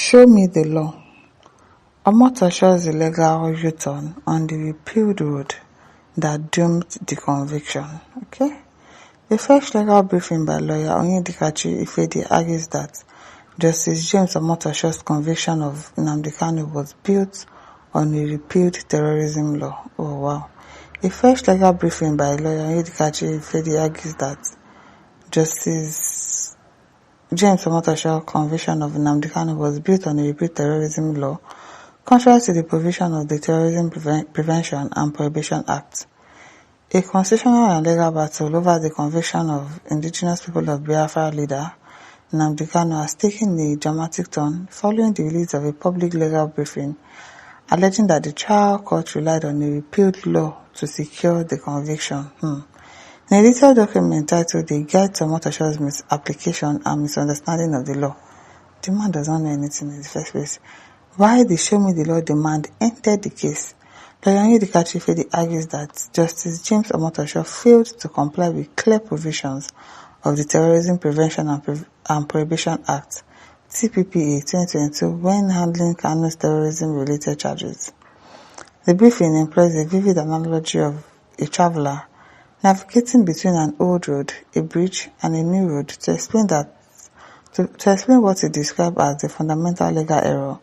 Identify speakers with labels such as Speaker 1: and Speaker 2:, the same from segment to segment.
Speaker 1: Show me the law. Omotosho's illegal U-turn on the repealed road that doomed the conviction. Okay? A fresh legal briefing by lawyer Onyedikachi Ifedi argues that Justice James Omotosho's conviction of Nnamdi Kanu was built on a repealed terrorism law. Oh wow. A fresh legal briefing by lawyer Onyedikachi Ifedi argues that Justice James Omotosho's conviction of Nnamdi Kanu was built on a repealed terrorism law, contrary to the provision of the Terrorism Prevention and Prohibition Act. A constitutional and legal battle over the conviction of indigenous people of Biafra leader Nnamdi Kanu has taken a dramatic turn following the release of a public legal briefing alleging that the trial court relied on a repealed law to secure the conviction. In a detailed document titled A Guide to Omotosho's Misapplication and Misunderstanding of the Law, the man does not know anything in the first place. Why the Show Me the Law demand entered the case, lawyer Onyedikachi Ifedi argues that Justice James Omotosho failed to comply with clear provisions of the Terrorism Prevention and Prohibition Act, TPPA 2022, when handling Kanu'S terrorism-related charges. The briefing employs a vivid analogy of a traveler navigating between an old road, a bridge, and a new road to explain what it described as the fundamental legal error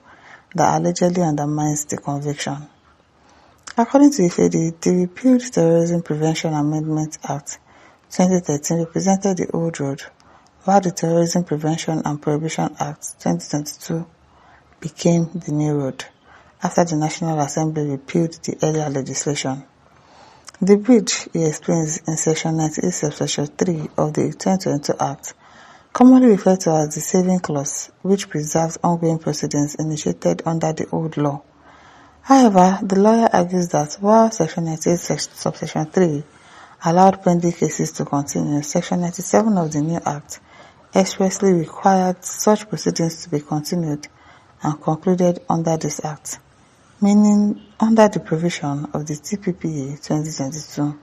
Speaker 1: that allegedly undermines the conviction. According to Ifedi, the repealed Terrorism Prevention Amendment Act 2013 represented the old road, while the Terrorism Prevention and Prohibition Act 2022 became the new road, after the National Assembly repealed the earlier legislation. The bridge, he explains in Section 98, Subsection 3 of the 2022 Act, commonly referred to as the saving clause, which preserves ongoing proceedings initiated under the old law. However, the lawyer argues that while Section 98, Subsection 3 allowed pending cases to continue, Section 97 of the new Act expressly required such proceedings to be continued and concluded under this Act, meaning under the provision of the TPPA 2022.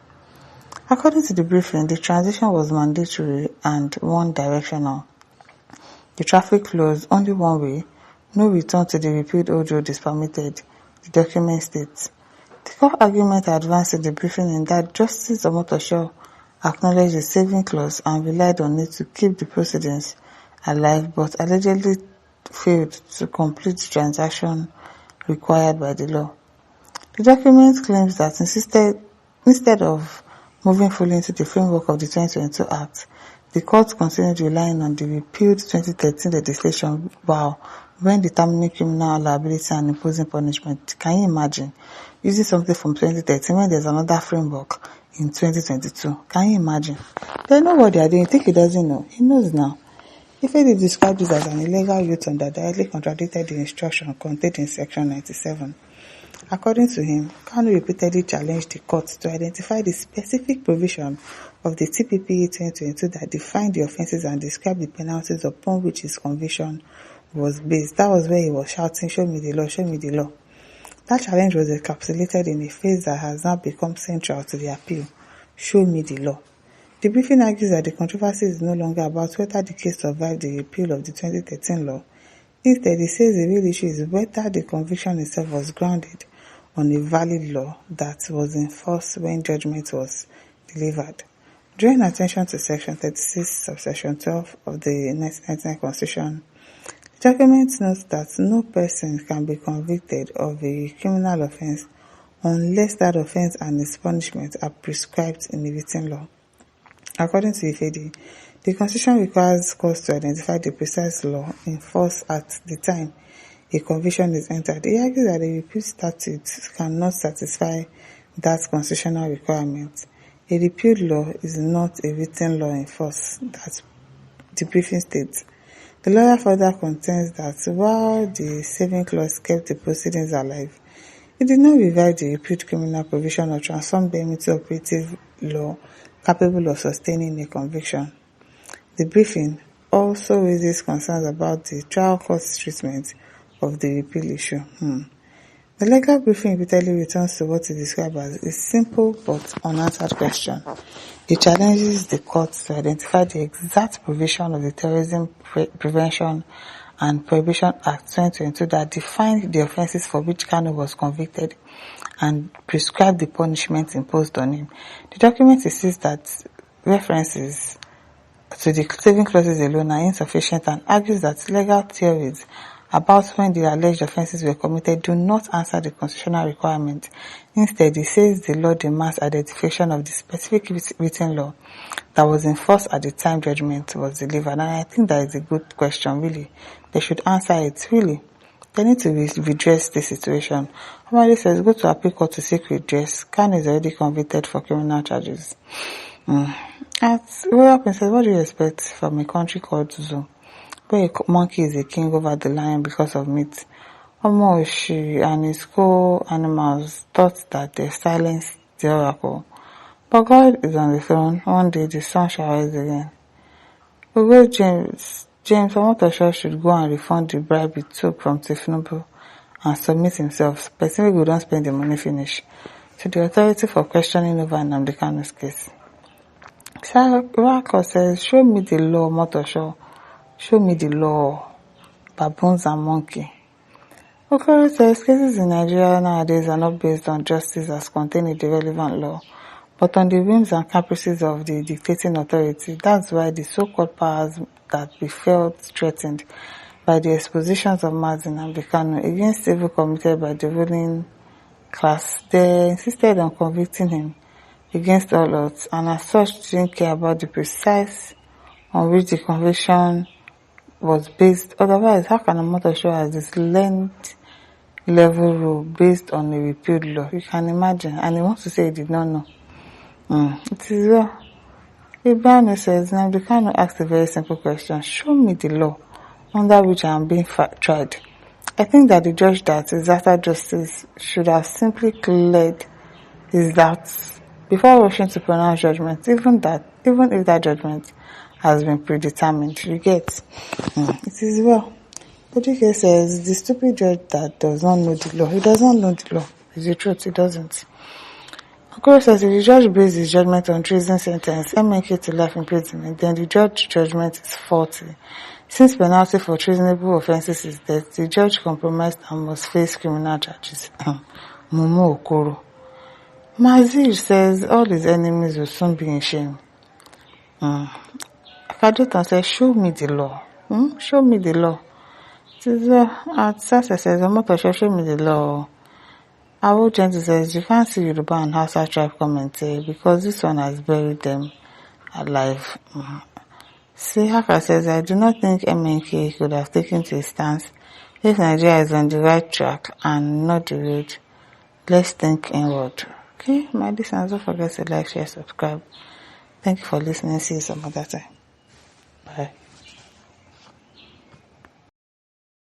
Speaker 1: According to the briefing, the transition was mandatory and one-directional. The traffic flows only one way, no return to the repealed old road is permitted, the document states. The core argument advanced in the briefing in that Justice Omotosho acknowledged the saving clause and relied on it to keep the proceedings alive, but allegedly failed to complete the transaction required by the law. The document claims that instead of moving fully into the framework of the 2022 Act, the court continued relying on the repealed 2013 legislation when determining criminal liability and imposing punishment. Can you imagine using something from 2013 when there's another framework in 2022? Can you imagine? They know what they are doing. You think he doesn't know? He knows now. Ifedi described this as an illegal U-turn that directly contradicted the instruction contained in Section 97. According to him, Kanu repeatedly challenged the court to identify the specific provision of the TPPA 2022 that defined the offences and described the penalties upon which his conviction was based. That was where he was shouting, "Show me the law, show me the law." That challenge was encapsulated in a phrase that has now become central to the appeal: "Show me the law." The briefing argues that the controversy is no longer about whether the case survived the repeal of the 2013 law. Instead, it says the real issue is whether the conviction itself was grounded on a valid law that was in force when judgment was delivered. Drawing attention to Section 36, Subsection 12 of the 1999 Constitution, the document notes that no person can be convicted of a criminal offence unless that offence and its punishment are prescribed in the written law. According to Ifedi, the Constitution requires courts to identify the precise law in force at the time a conviction is entered. He argues that a repealed statute cannot satisfy that constitutional requirement. A repealed law is not a written law in force, that the briefing states. The lawyer further contends that while the saving clause kept the proceedings alive, it did not revive the repealed criminal provision or transform them into operative law capable of sustaining a conviction. The briefing also raises concerns about the trial court's treatment of the repeal issue. The legal briefing repeatedly returns to what it describes as a simple but unanswered question. It challenges the court to identify the exact provision of the Terrorism Prevention and Prohibition Act 2022 that defined the offences for which Kanu was convicted and prescribed the punishment imposed on him. The document insists that references to the saving clauses alone are insufficient and argues that legal theories about when the alleged offences were committed do not answer the constitutional requirement. Instead, it says the law demands identification of the specific written law that was in force at the time judgment was delivered. And I think that is a good question, really. They should answer it, really. They need to redress the situation. Somebody says, go to appeal court to seek redress. Kanu is already convicted for criminal charges. As Royal Princess, what do you expect from a country called Zoo, where a monkey is a king over the lion because of meat? Omotosho and his co-animals thought that they silenced the oracle. But God is on the throne. One day the sun shall rise again. James Omotosho should go and refund the bribe he took from Nnamdi and submit himself. Person will don't spend the money finish to the authority for questioning over Nnamdi Kanu's case. Oracle says, show me the law, Omotosho. Show me the law. Baboons and monkey. Okoro says, cases in Nigeria nowadays are not based on justice as contained in the relevant law, but on the whims and caprices of the dictating authority. That's why the so-called powers that we felt threatened by the expositions of Nnamdi Kanu against evil committed by the ruling class, they insisted on convicting him against all odds, and as such didn't care about the precise on which the conviction was based. Otherwise, how can Omotosho has this length level rule based on a repealed law? You can imagine, and he wants to say he did not know. It is well. Ibrahim says, Nnamdi Kanu asked a very simple question. Show me the law under which I am being tried. I think that the judge that is after justice should have simply cleared his doubts before rushing to pronounce judgment, even if that judgment has been predetermined. You get? It is well. Odike says, the stupid judge that does not know the law. He does not know the law. It's the truth. He doesn't. Okoro says, if the judge based his judgment on treason sentence, MNK to life imprisonment, then the judge judgment is faulty. Since penalty for treasonable offences is death, the judge compromised and must face criminal charges. Mumu Okoro. Mazir says, all his enemies will soon be in shame. Akadotan says, show me the law. Show me the law. Sasa says, Omotosho, show me the law. Our Gentle says, you can't see Yoruba and Hausa tribe commenting because this one has buried them alive. Haka says, I do not think MNK could have taken to a stance if Nigeria is on the right track and not the road. Let's think inward. Okay, my listeners, don't forget to like, share, subscribe. Thank you for listening. See you some other time. Bye.